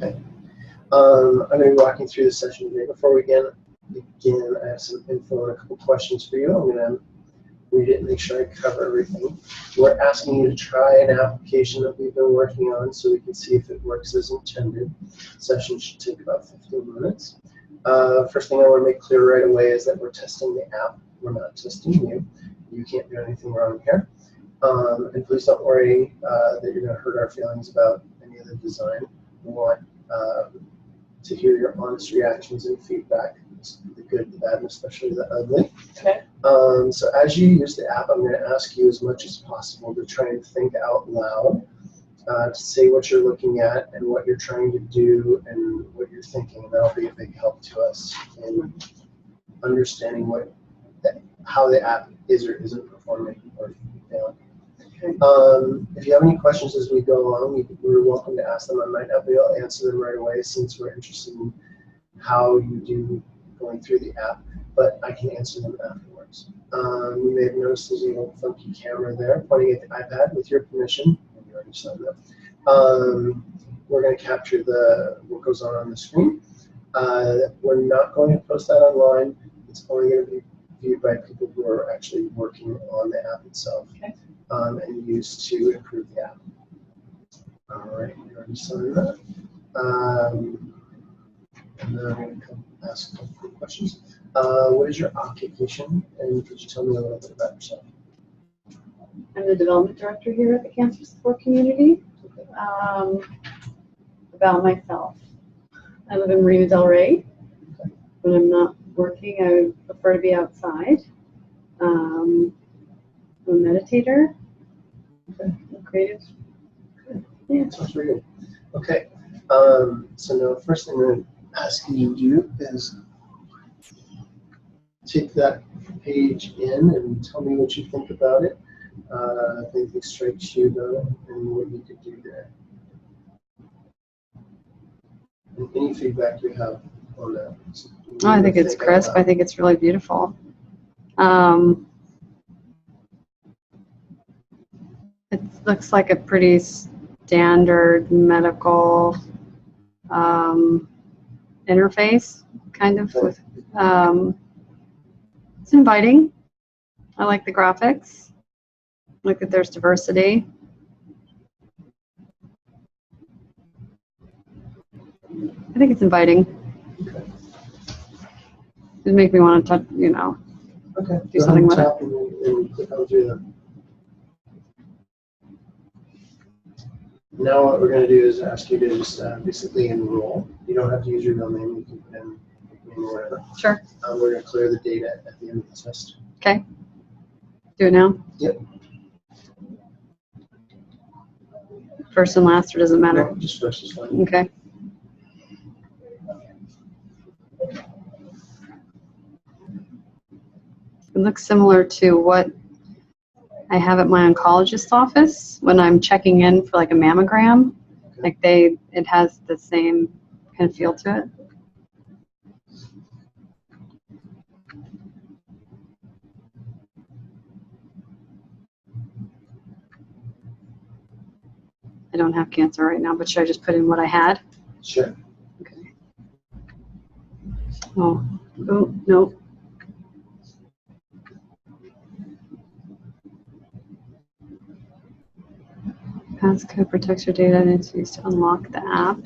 Okay. I'm going to be walking through the session today. Before we begin, I have some info and a couple questions for you. I'm going to read it and make sure I cover everything. We're asking you to try an application that we've been working on so we can see if it works as intended. The session should take about 15 minutes. First thing I want to make clear right away is that we're testing the app. We're not testing you. You can't do anything wrong here. And please don't worry that you're going to hurt our feelings about any of the design. We want to hear your honest reactions and feedback, the good, the bad, and especially the ugly. Okay. So as you use the app, I'm going to ask you as much as possible to try and think out loud, to say what you're looking at and what you're trying to do and what you're thinking. And that'll be a big help to us in understanding how the app is or isn't performing or failing. If you have any questions as we go along, you're welcome to ask them. I might not be able to answer them right away since we're interested in how you do going through the app, but I can answer them afterwards. You may have noticed there's a little funky camera there pointing at the iPad. With your permission, and you already saw that, we're going to capture what goes on the screen. We're not going to post that online. It's only going to be viewed by people who are actually working on the app itself. Okay. And used to improve the app. All right, you already saw that. And then I'm going to ask a couple quick questions. What is your occupation? And could you tell me a little bit about yourself? I'm the development director here at the Cancer Support Community. About myself, I live in Marina Del Rey. When I'm not working, I prefer to be outside. I'm a meditator. Okay. Creative. Yeah. Sounds really good. Okay. So now, first thing I'm going to ask you to do is take that page in and tell me what you think about it. If anything strikes you about it and what you could do there. And any feedback you have on that. Oh, I think it's crisp. I think it's really beautiful. It looks like a pretty standard medical interface, kind of. With it's inviting. I like the graphics. I like that there's diversity. I think it's inviting. Okay. It makes me want to touch, Okay. do something with it. And click on through them. Now what we're going to do is ask you to just basically enroll. You don't have to use your real name. You can put in name or whatever. Sure. We're going to clear the data at the end of the test. Okay. Do it now? Yep. First and last, or doesn't matter? No, just first is fine. Okay. It looks similar to what I have at my oncologist's office when I'm checking in for like a mammogram. Okay. Like it has the same kind of feel to it. I don't have cancer right now, but should I just put in what I had? Sure. Okay. Oh, no. Passcode protects your data and it's used to unlock the app.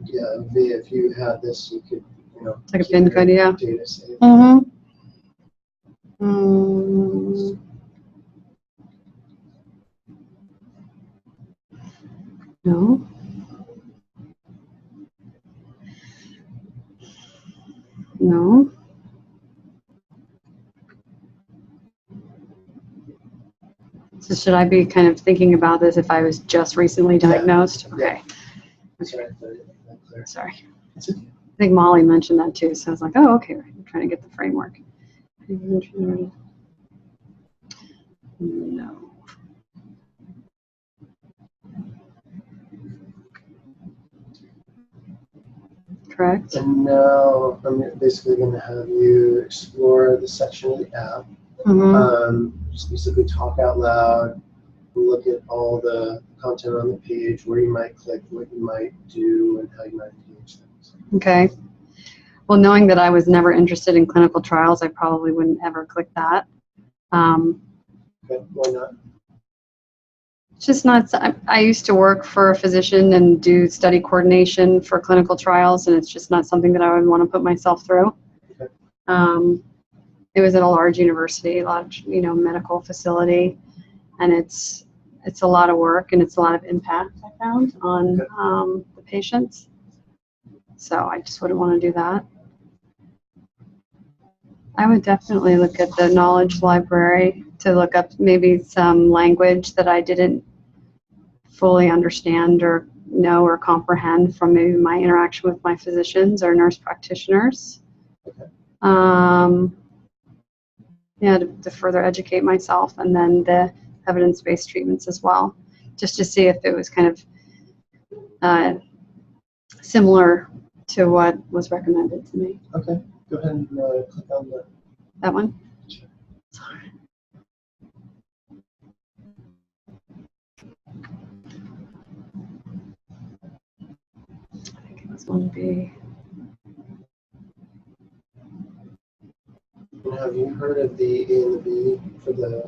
Yeah, if you had this, you could, It's like a PIN code, yeah. Data saved. Mm-hmm. No. No. So should I be kind of thinking about this if I was just recently diagnosed? Yeah. Okay. Sorry. Sorry. That's it. I think Molly mentioned that too, so I was like, oh, okay, I'm trying to get the framework. No. Correct? And now I'm basically going to have you explore the section of the app. Mm-hmm. Just basically talk out loud, look at all the content on the page, where you might click, what you might do, and how you might engage things. Okay. Well, knowing that I was never interested in clinical trials, I probably wouldn't ever click that. Okay, why not? It's just not, I used to work for a physician and do study coordination for clinical trials, and it's just not something that I would want to put myself through. Okay. It was at a large university, a large, medical facility, and it's a lot of work and it's a lot of impact I found on the patients. So I just wouldn't want to do that. I would definitely look at the knowledge library to look up maybe some language that I didn't fully understand or know or comprehend from maybe my interaction with my physicians or nurse practitioners. Okay. Yeah, to further educate myself, and then the evidence-based treatments as well, just to see if it was kind of similar to what was recommended to me. Okay, go ahead and click on that one. Sure. Sorry. I think it was 1B. Have you heard of the A and the B for the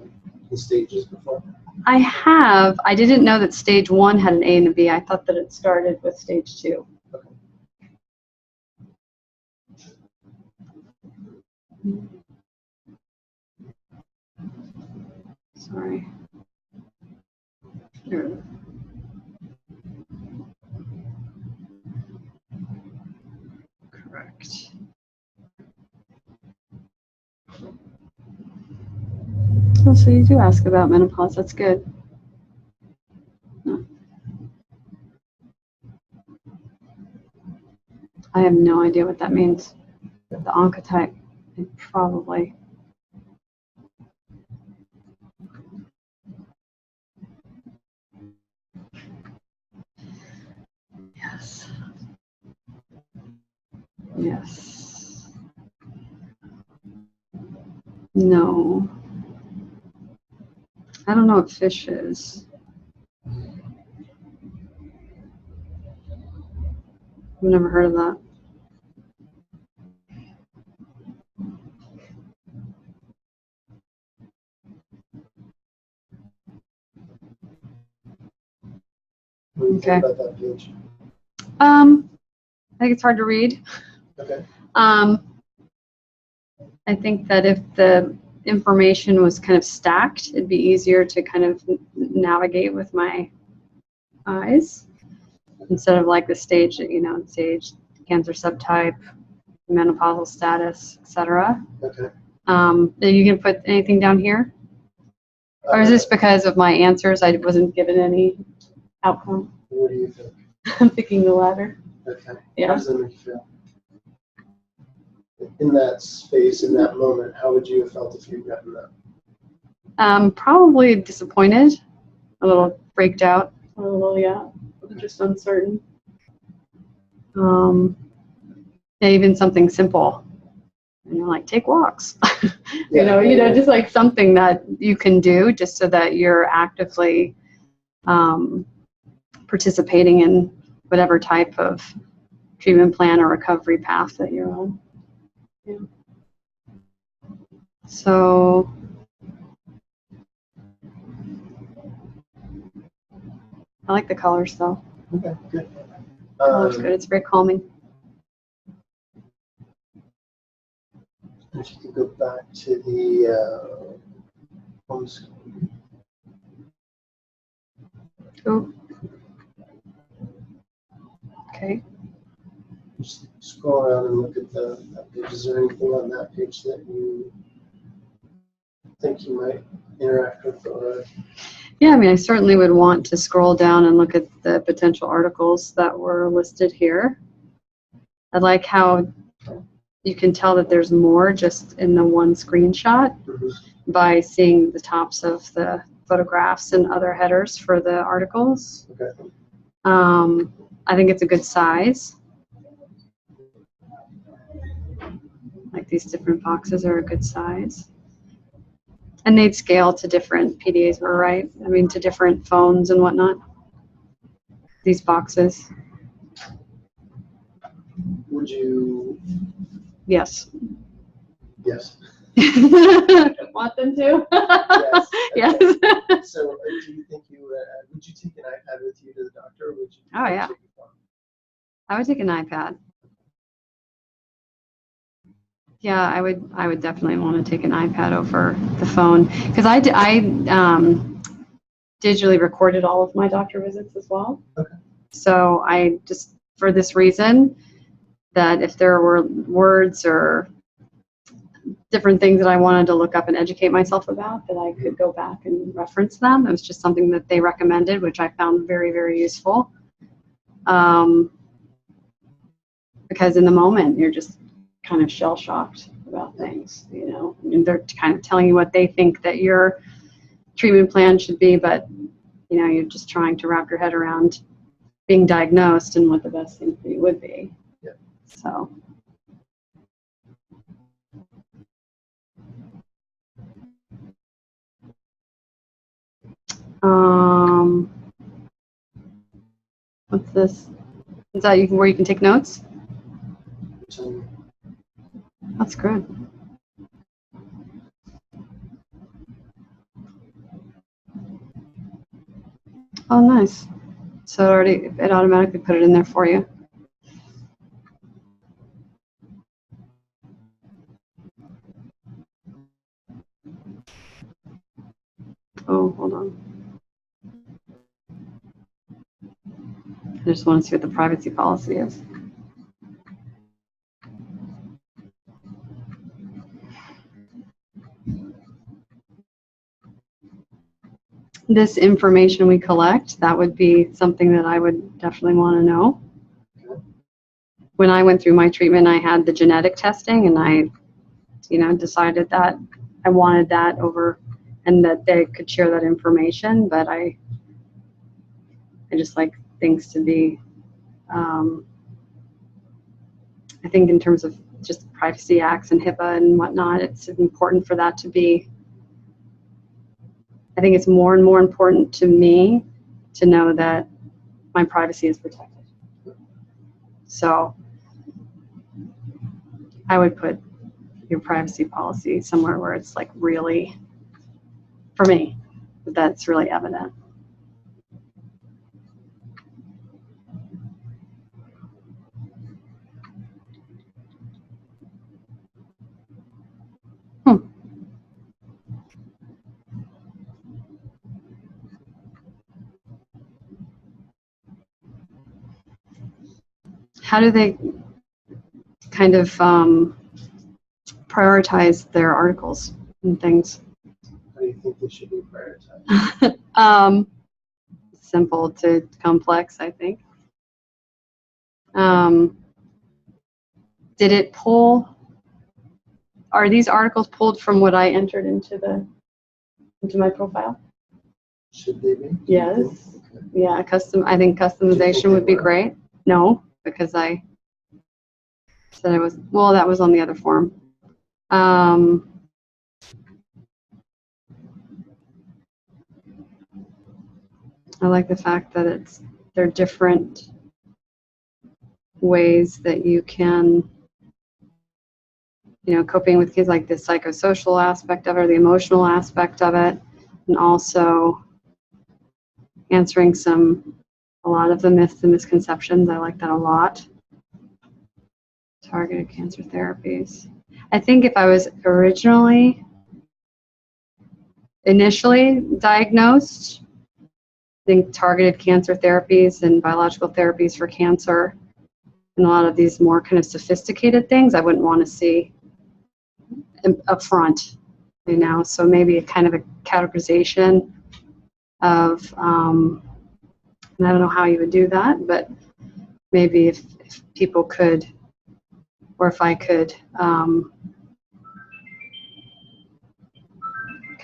stages before? I have. I didn't know that stage 1 had an A and a B. I thought that it started with stage 2. Okay. Sorry. Here. Correct. Oh, so you do ask about menopause. That's good. No. I have no idea what that means. The oncotype, probably. Yes. Yes. No. I don't know what fish is. I've never heard of that. What do you Okay. think about that page? I think it's hard to read. Okay. I think that if the information was kind of stacked, it'd be easier to kind of navigate with my eyes instead of like the stage, stage, cancer subtype, menopausal status, etc. Okay. Are you gonna put anything down here? Or is this because of my answers? I wasn't given any outcome. What do you think? I'm picking the latter. Okay. Yeah. How does that make you feel? In that space, in that moment, how would you have felt if you'd gotten that? Probably disappointed, a little freaked out, a little, just uncertain. Even something simple, like take walks. Just like something that you can do just so that you're actively participating in whatever type of treatment plan or recovery path that you're on. Yeah. So I like the colors though. Okay, good. Color's good. It's very calming. If you could go back to the home screen. Oh. Okay. Just scroll around and look at that page. Is there anything on that page that you think you might interact with? Or Yeah, I certainly would want to scroll down and look at the potential articles that were listed here. I like how you can tell that there's more just in the one screenshot by seeing the tops of the photographs and other headers for the articles. Okay. I think it's a good size. Like these different boxes are a good size. And they'd scale to different PDAs, right? To different phones and whatnot. these boxes. Would you? Yes. Yes. Want them to? Yes. Yes. Okay. So, do you think would you take an iPad with you to the doctor, or would you? Oh, yeah. Take a phone? I would take an iPad. Yeah, I would definitely want to take an iPad over the phone because I digitally recorded all of my doctor visits as well. Okay. So I just, for this reason, that if there were words or different things that I wanted to look up and educate myself about, that I could go back and reference them. It was just something that they recommended, which I found very, very useful. Because in the moment, you're just kind of shell-shocked about things, you know, and they're kind of telling you what they think that your treatment plan should be, but, you know, you're just trying to wrap your head around being diagnosed and what the best thing for you would be. Yeah. So. What's this? Is that where you can take notes? That's good. Oh, nice. So it automatically put it in there for you. Oh, hold on. I just want to see what the privacy policy is. This information we collect, that would be something that I would definitely want to know. When I went through my treatment, I had the genetic testing, and I, you know, decided that I wanted that over, and that they could share that information. But I just like things to be, I think in terms of just privacy acts and HIPAA and whatnot, it's important for that to be. I think it's more and more important to me to know that my privacy is protected. So I would put your privacy policy somewhere where it's like really, for me, that's really evident. How do they kind of prioritize their articles and things? How do you think they should be prioritized? Simple to complex, I think. Did it pull? Are these articles pulled from what I entered into my profile? Should they be? Yes. Okay. Yeah, I think customization would be great. No, because I said I was, well, that was on the other form. I like the fact that they're different ways that you can, you know, coping with kids, like the psychosocial aspect of it, or the emotional aspect of it, and also answering a lot of the myths and misconceptions. I like that a lot. Targeted cancer therapies. I think if I was initially diagnosed, I think targeted cancer therapies and biological therapies for cancer and a lot of these more kind of sophisticated things I wouldn't want to see up front, you know. So maybe a kind of a categorization of, and I don't know how you would do that, but maybe if people could, or if I could kind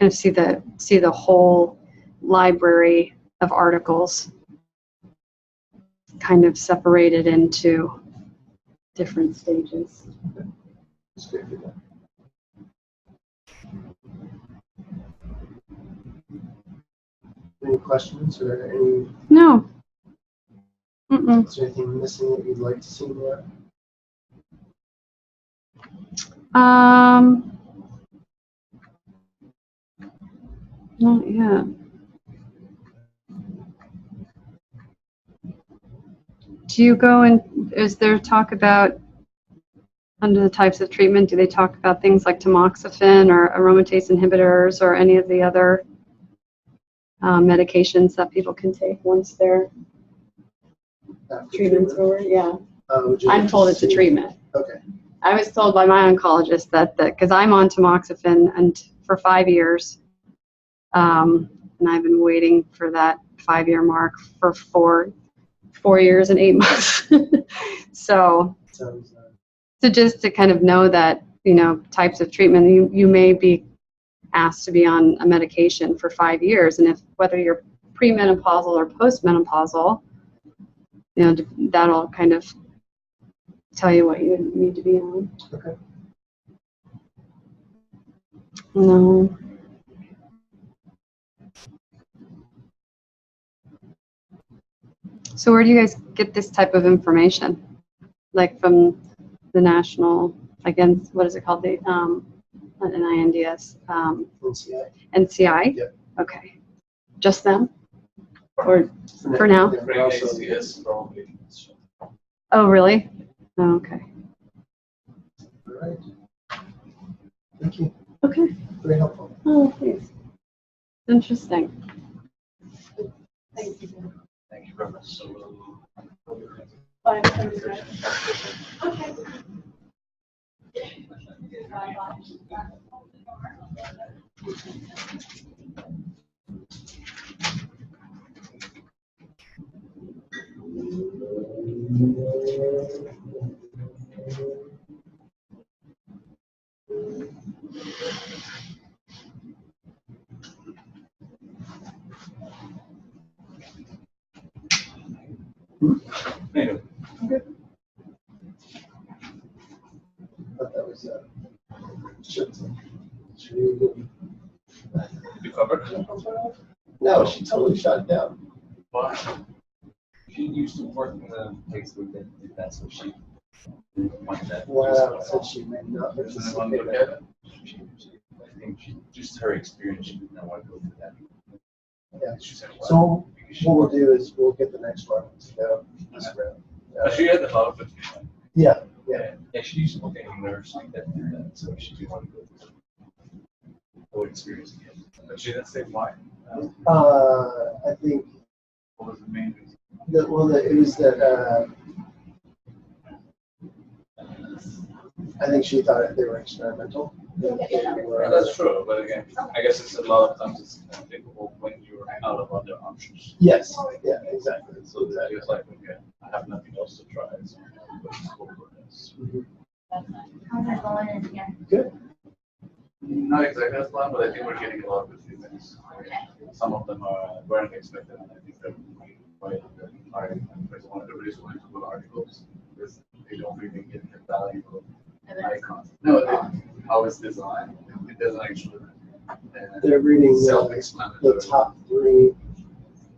of see the whole library of articles kind of separated into different stages. That's great. Any questions or any? No. Mm-mm. Is there anything missing that you'd like to see more? Not yet. Do you go and is there talk about under the types of treatment? Do they talk about things like tamoxifen or aromatase inhibitors or any of the other medications that people can take once their After treatment's over? Yeah, would you I'm like told to it's a see- treatment. Okay. I was told by my oncologist that because I'm on tamoxifen and for 5 years, and I've been waiting for that 5-year mark for 4 years and 8 months. So Sounds just to kind of know that, types of treatment, you may be asked to be on a medication for 5 years, and if whether you're premenopausal or postmenopausal, that'll kind of tell you what you need to be on. okay. No. So where do you guys get this type of information? Like from the national, against, what is it called? The, not NINDS, NCI. NCI? Yep. Okay. Just them? Or for now? Yeah, also- yes, probably. Oh, really? Oh, okay. All right. Thank you. Okay. Very helpful. Oh, thanks. Interesting. Thank you. Thank you very much. So, Bye. okay. Anyway, But that was should we you covered? No, she totally shut it down. Why? She used to work in a place where they did that, so she wanted that. Wow, said she may not Doesn't anyone participate. look at it? I think just her experience, she didn't want to go through that. Yeah. She said, So what we'll do is we'll get the next one to go this round. But she had a lot of it. Yeah. Yeah, she used to work in a nursery that did that, so she didn't want to go through the whole experience again. But she didn't say why. I think What was the main reason? it was that I think she thought they were experimental. That's true, but again, I guess it's a lot of times it's applicable when you're out of other options. Yes. Yeah. Exactly. So that is like, okay, I have nothing else to try. So let's go for this. How's it going in here? Good. Not exactly as planned, but I think we're getting a lot of good feedbacks. Some of them weren't expected, and I think they're quite hard. Everybody's going to good articles because they don't really get the value of icons. No, how it's designed. It doesn't actually. They're reading the Self-explanatory. top 3,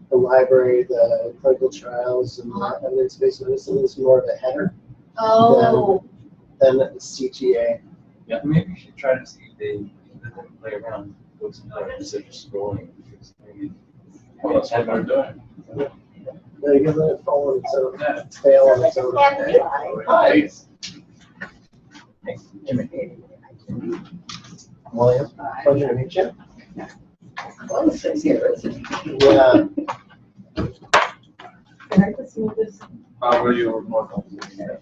the library, the clinical trials, and the evidence-based medicine is more of a header Oh, than the CTA. Yeah, maybe you should try to see if they play around with some instead of just scrolling. Because maybe that's what they're doing. They give it a phone its own Yeah. tail on its own. can't realize. Hi. William, pleasure to meet you. Close here, isn't it? Yeah. Can I just move this? Probably you were more comfortable.